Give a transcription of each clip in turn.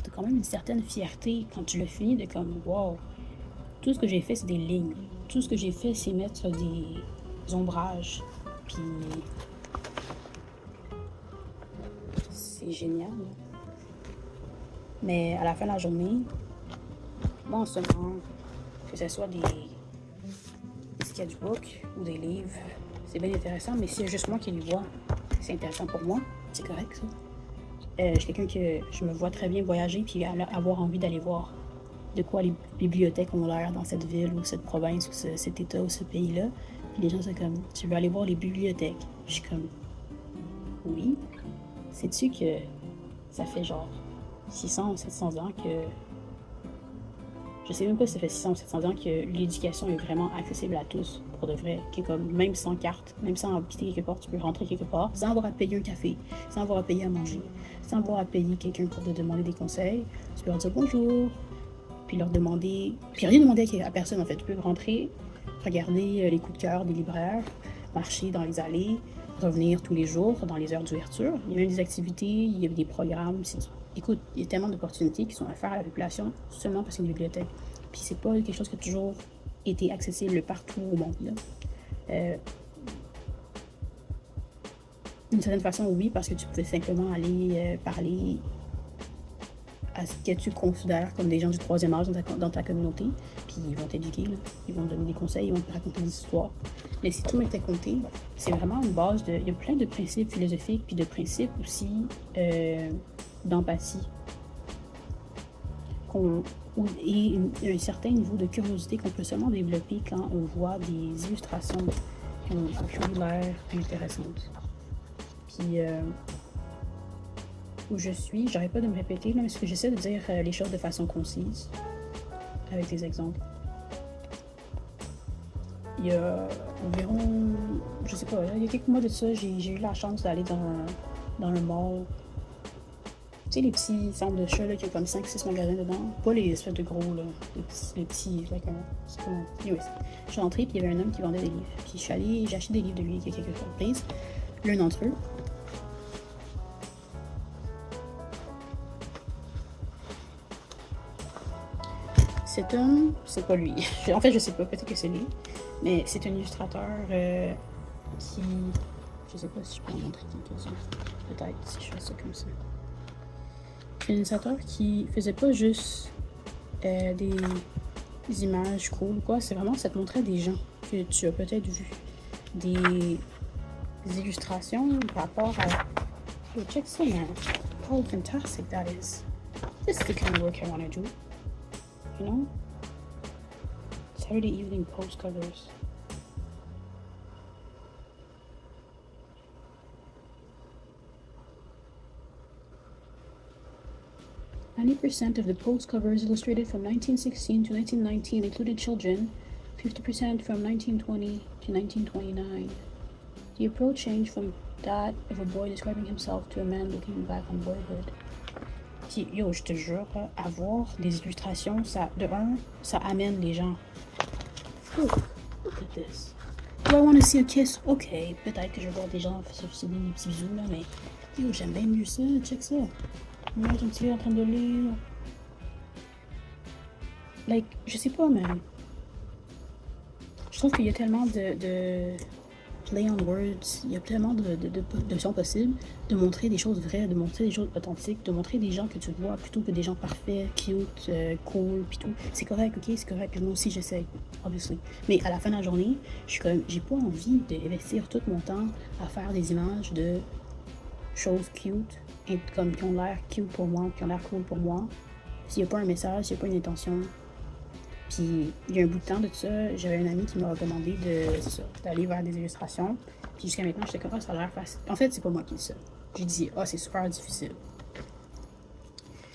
t'as quand même une certaine fierté quand tu le finis de comme, wow, tout ce que j'ai fait, c'est des lignes. Tout ce que j'ai fait, c'est mettre des ombrages. Puis c'est génial. Mais à la fin de la journée, moi, en ce moment, que ce soit des sketchbooks ou des livres, c'est bien intéressant, mais si c'est juste moi qui les vois, c'est intéressant pour moi, c'est correct ça. Je suis quelqu'un que je me vois très bien voyager puis avoir envie d'aller voir de quoi les bibliothèques ont l'air dans cette ville ou cette province ou cet état ou ce pays-là. Puis les gens sont comme, tu veux aller voir les bibliothèques? Je suis comme, oui. Sais-tu que ça fait genre 600 ou 700 ans que... Je sais même pas si ça fait 600 ou 700 ans que l'éducation est vraiment accessible à tous, pour de vrai. Que comme, même sans carte, même sans habiter quelque part, tu peux rentrer quelque part, sans avoir à payer un café, sans avoir à payer à manger, sans avoir à payer quelqu'un pour te demander des conseils. Tu peux leur dire bonjour, puis leur demander... Puis rien demander à personne, en fait. Tu peux rentrer, regarder les coups de cœur des libraires, marcher dans les allées, revenir tous les jours dans les heures d'ouverture. Il y a même des activités, il y a des programmes. Écoute, il y a tellement d'opportunités qui sont offertes à la population seulement parce qu'il y a une bibliothèque. Puis c'est pas quelque chose qui a toujours été accessible partout au monde. D'une certaine façon, oui, parce que tu pouvais simplement aller parler à ce que tu considères comme des gens du troisième âge dans ta communauté, puis ils vont t'éduquer, ils vont te donner des conseils, ils vont te raconter des histoires. Mais si tout m'était compté, c'est vraiment une base de... Il y a plein de principes philosophiques, puis de principes aussi d'empathie. Et un certain niveau de curiosité qu'on peut seulement développer quand on voit des illustrations qui ont l'air intéressantes. Puis... où je suis, j'arrête pas de me répéter, là, parce que j'essaie de dire les choses de façon concise, avec des exemples. Il y a environ, je sais pas, il y a quelques mois de ça, j'ai eu la chance d'aller dans le mall. Tu sais, les petits centres de chat, là, qui ont comme 5-6 magasins dedans. Pas les espèces de gros, là. Les petits, like, c'est comme... Anyways. Je suis rentrée, puis il y avait un homme qui vendait des livres. Puis je suis allée, j'ai acheté des livres de lui, il y a quelques surprises. L'un d'entre eux, cet homme, c'est pas lui. En fait, je sais pas, peut-être que c'est lui. Mais c'est un illustrateur qui... Je sais pas si je peux en montrer quelques-uns. Peut-être, si je fais ça comme ça. C'est un illustrateur qui faisait pas juste des images cool ou quoi. C'est vraiment, ça te montrait des gens que tu as peut-être vu. Des illustrations par rapport à... Oh, check ça, man. How fantastic that is. This is the kind of work I want to do. You know? Saturday evening post covers. %% of the post covers illustrated from 1916 to 1919 included children, 50% from 1920 to 1929. The approach changed from that of a boy describing himself to a man looking back on boyhood. Puis, yo, je te jure, avoir des illustrations, ça, de un, ça amène les gens. Oh, look at this. Do I want to see a kiss? Ok, peut-être que je vais voir des gens se faire des petits bisous, là, mais yo, j'aime bien mieux ça, check ça. Moi, j'ai un petit livre en train de lire. Like, je sais pas, man. Je trouve qu'il y a tellement de play on words, il y a tellement d'options possibles, de montrer des choses vraies, de montrer des choses authentiques, de montrer des gens que tu vois plutôt que des gens parfaits, cute, cool, pis tout. C'est correct, ok, c'est correct. Moi aussi, j'essaye, obviously. Mais à la fin de la journée, je suis comme, j'ai pas envie d'investir tout mon temps à faire des images de choses cute, et comme qui ont l'air cute pour moi, qui ont l'air cool pour moi. S'il n'y a pas un message, s'il n'y a pas une intention. Puis il y a un bout de temps de ça, j'avais un ami qui m'a recommandé d'aller vers des illustrations. Puis jusqu'à maintenant, j'étais comme, ça a l'air facile. En fait, c'est pas moi qui dis ça. J'ai dit, c'est super difficile.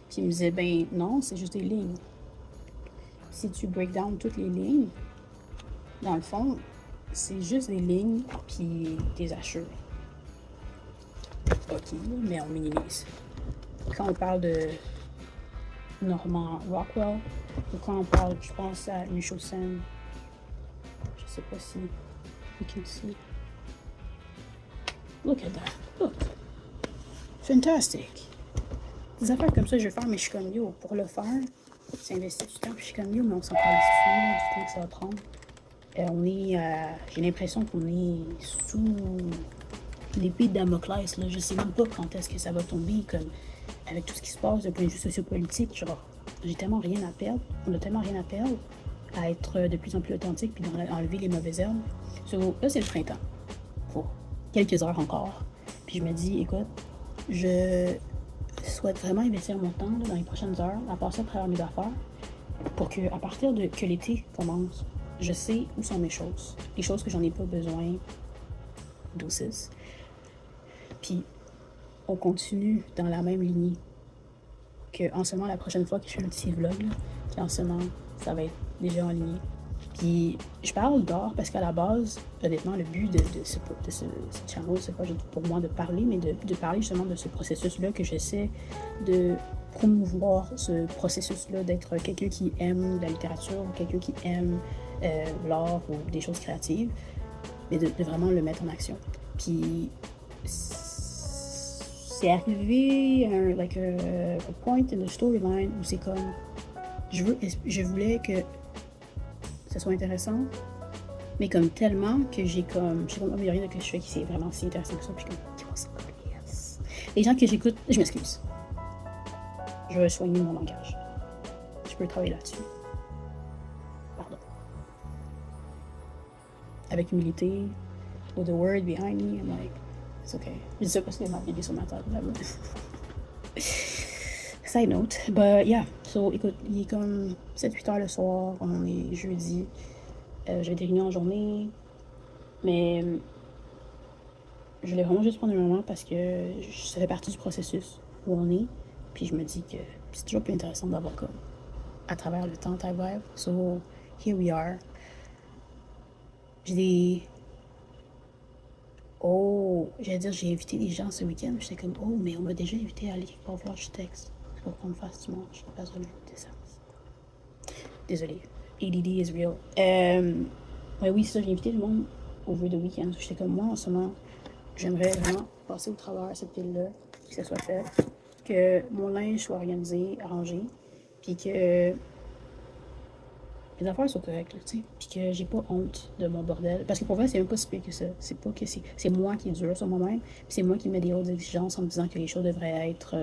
Puis il me disait, ben non, c'est juste des lignes. Si tu break down toutes les lignes, dans le fond, c'est juste des lignes puis des hachures. Ok, mais on minimise. Quand on parle de Norman Rockwell, ou quand on parle, je pense à Michaud Sen, je sais pas si you can see. Look at that. Look. Fantastic. Des affaires comme ça, je vais faire, mais je suis comme, yo, pour le faire, c'est investir du temps, puis je suis comme, yo, mais on s'en parle ici, du temps que ça va prendre. J'ai l'impression qu'on est sous l'épée de Damoclès, là. Je sais même pas quand est-ce que ça va tomber, comme, avec tout ce qui se passe d'un point de vue sociopolitique, genre, j'ai tellement rien à perdre, on a tellement rien à perdre à être de plus en plus authentique, puis d'enlever les mauvaises herbes. So, là, c'est le printemps, pour quelques heures encore. Puis je me dis, écoute, je souhaite vraiment investir mon temps là, dans les prochaines heures à passer à travers mes affaires pour que, à partir de que l'été commence, je sais où sont mes choses. Les choses que j'en ai pas besoin, douces. Puis on continue dans la même lignée que en ce moment, la prochaine fois que je fais un petit vlog, là, puis en ce moment, ça va être déjà en ligne. Puis je parle d'or parce qu'à la base, honnêtement, le but de ce channel, c'est pas juste pour moi de parler, mais de parler justement de ce processus-là que j'essaie de promouvoir, ce processus-là d'être quelqu'un qui aime la littérature ou quelqu'un qui aime l'art ou des choses créatives, mais de vraiment le mettre en action. Puis c'est arrivé a point in the storyline où c'est comme je voulais que ça soit intéressant, mais comme tellement que j'ai comme oh, mais il y a rien que je fais qui c'est vraiment si intéressant que ça, puis comme yes. Les gens que j'écoute, je m'excuse, je vais soigner mon langage, je peux travailler là-dessus, pardon, avec humilité, with the word behind me, I'm like it's okay. Je sais pas si ma bébé sur ma table là-bas. Side note, but yeah, so écoute, il est comme 7-8 heures le soir, on est jeudi, j'avais des réunions en journée, mais je voulais vraiment juste prendre un moment parce que ça fait partie du processus où on est, puis je me dis que c'est toujours plus intéressant d'avoir comme à travers le temps type vibe, so here we are. J'ai des... Oh, j'allais dire j'ai invité des gens ce week-end, j'étais comme oh, mais on m'a déjà invité à aller quelque part voir, je texte. Pour qu'on me fasse du monde, je n'ai pas besoin de ça. Désolée. ADD is real. Ouais, oui, c'est ça, j'ai invité le monde au vœu de week-end. J'étais comme moi en ce moment, j'aimerais vraiment passer au travers de cette ville-là, que ça soit fait, que mon linge soit organisé, arrangé, puis que les affaires soient correctes, tu sais, puis que j'ai pas honte de mon bordel. Parce que pour vrai, c'est même pas si pire que ça. C'est pas que c'est moi qui est dur sur moi-même, puis c'est moi qui mets des hautes exigences en me disant que les choses devraient être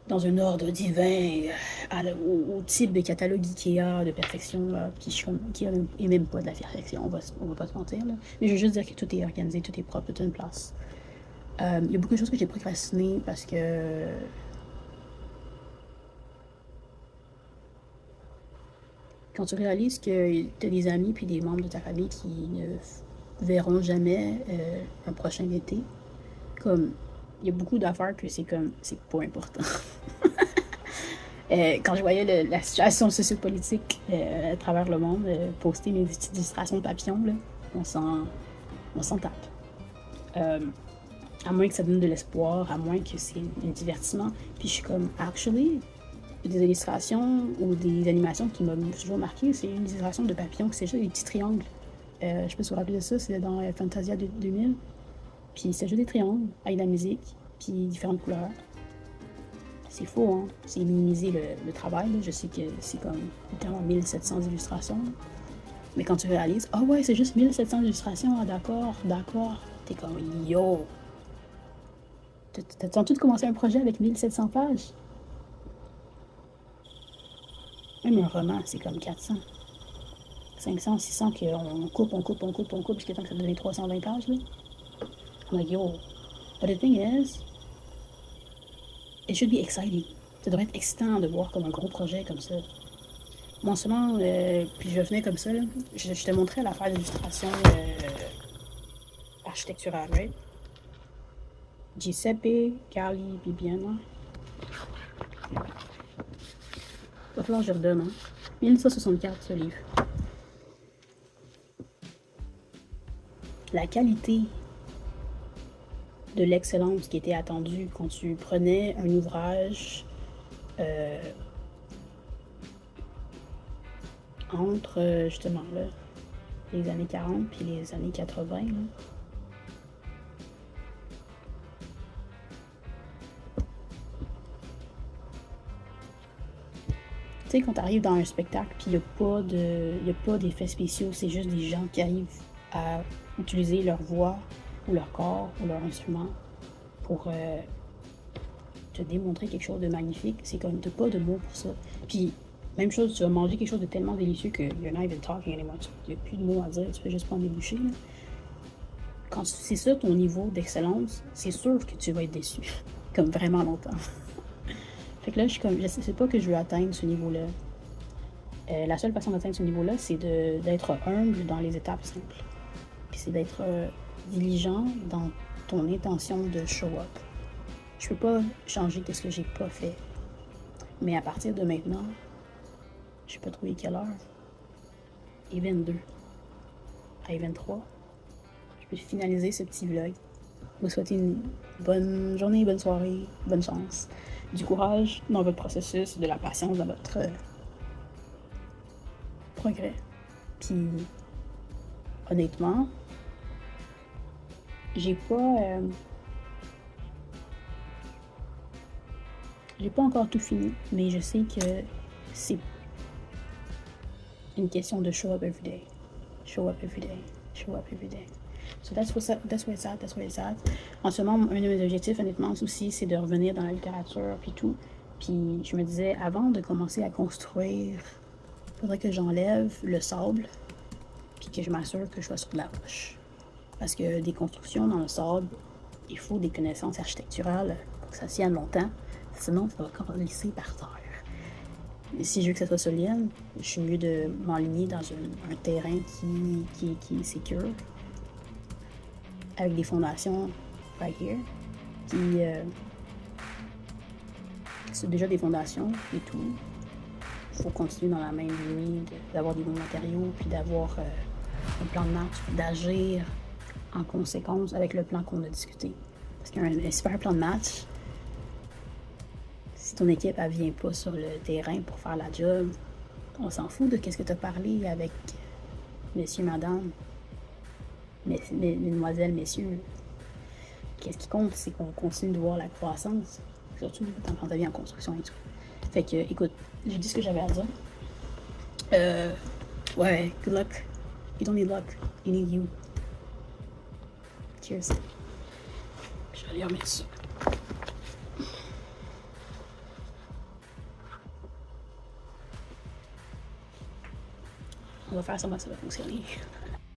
dans un ordre divin, au type de catalogue Ikea de perfection, là, qui est même pas de la perfection, on va pas se mentir. Là. Mais je veux juste dire que tout est organisé, tout est propre, tout est une place. Il y a beaucoup de choses que j'ai procrastinées parce que quand tu réalises que tu as des amis puis des membres de ta famille qui ne verront jamais un prochain été, comme il y a beaucoup d'affaires que c'est comme c'est pas important. Quand je voyais la situation sociopolitique à travers le monde, poster mes petites illustrations de papillons, là, on s'en tape. À moins que ça donne de l'espoir, à moins que c'est un divertissement. Puis je suis comme, actually, des illustrations ou des animations qui m'ont toujours marqué, c'est une illustration de papillons, c'est juste des petits triangles. Je sais pas si vous vous rappelez de ça, c'est dans Fantasia 2000. Puis c'est juste des triangles avec de la musique, puis différentes couleurs. C'est faux, hein? C'est minimiser le travail. Là. Je sais que c'est comme littéralement 1700 illustrations. Mais quand tu réalises, ah ouais, c'est juste 1700 illustrations, ah, d'accord. T'es comme, yo! T'as tout commencé un projet avec 1700 pages? Même un roman, c'est comme 400. 500, 600, qu'on coupe, jusqu'à temps que ça devienne 320 pages, là. I'm like, yo. But the thing is, it should be exciting. Ça devrait être excitant de voir comme un gros projet comme ça. Moi, seulement, puis je venais comme ça, là, je te montrais l'affaire d'illustration architecturale, right? Giuseppe Carli Bibiana. Va falloir que je redonne, hein. 1964, ce livre. La qualité de l'excellence qui était attendue quand tu prenais un ouvrage entre justement là, les années 40 puis les années 80. Là. Tu sais, quand tu arrives dans un spectacle, puis il n'y a pas d'effets spéciaux, c'est juste des gens qui arrivent à utiliser leur voix ou leur corps ou leur instrument pour te démontrer quelque chose de magnifique. C'est comme, t'as pas de mots pour ça. Puis, même chose, tu vas manger quelque chose de tellement délicieux que you're not even talking anymore. Il n'y a plus de mots à dire, tu fais juste prendre des bouchées. Là. Quand c'est ça ton niveau d'excellence, c'est sûr que tu vas être déçu. Comme vraiment longtemps. Fait que là, je suis comme, je sais pas que je veux atteindre ce niveau-là. La seule façon d'atteindre ce niveau-là, c'est d'être humble dans les étapes simples. Puis c'est d'être diligent dans ton intention de show up. Je peux pas changer ce que j'ai pas fait. Mais à partir de maintenant, je sais pas trouver quelle heure. Et 22. À 23. Je peux finaliser ce petit vlog. Vous souhaiter une bonne journée, bonne soirée, bonne chance. Du courage dans votre processus, de la patience dans votre progrès. Puis, honnêtement, j'ai pas encore tout fini, mais je sais que c'est une question de show up every day. Show up every day. Show up every day. So that's where it's at. En ce moment, un de mes objectifs, honnêtement, aussi, c'est de revenir dans la littérature, puis tout. Puis je me disais, avant de commencer à construire, il faudrait que j'enlève le sable, puis que je m'assure que je sois sur de la roche. Parce que des constructions dans le sable, il faut des connaissances architecturales pour que ça tienne longtemps. Sinon, ça va encore glisser par terre. Et si je veux que ça soit solide, je suis mieux de m'enligner dans un terrain qui est secure, avec des fondations right here, qui c'est déjà des fondations et tout. Il faut continuer dans la même ligne, d'avoir des bons matériaux, puis d'avoir un plan de match, puis d'agir en conséquence avec le plan qu'on a discuté. Parce qu'un super plan de match, si ton équipe ne vient pas sur le terrain pour faire la job, on s'en fout de qu'est-ce que tu as parlé avec messieurs, madame, mesdemoiselles, messieurs. Qu'est-ce qui compte, c'est qu'on continue de voir la croissance, surtout quand tu viens en construction et tout. Fait que, écoute, j'ai dit ce que j'avais à dire. Ouais, good luck. You don't need luck, you need you. Cheers. Je vais aller remettre ça. On va faire ça, ça va fonctionner.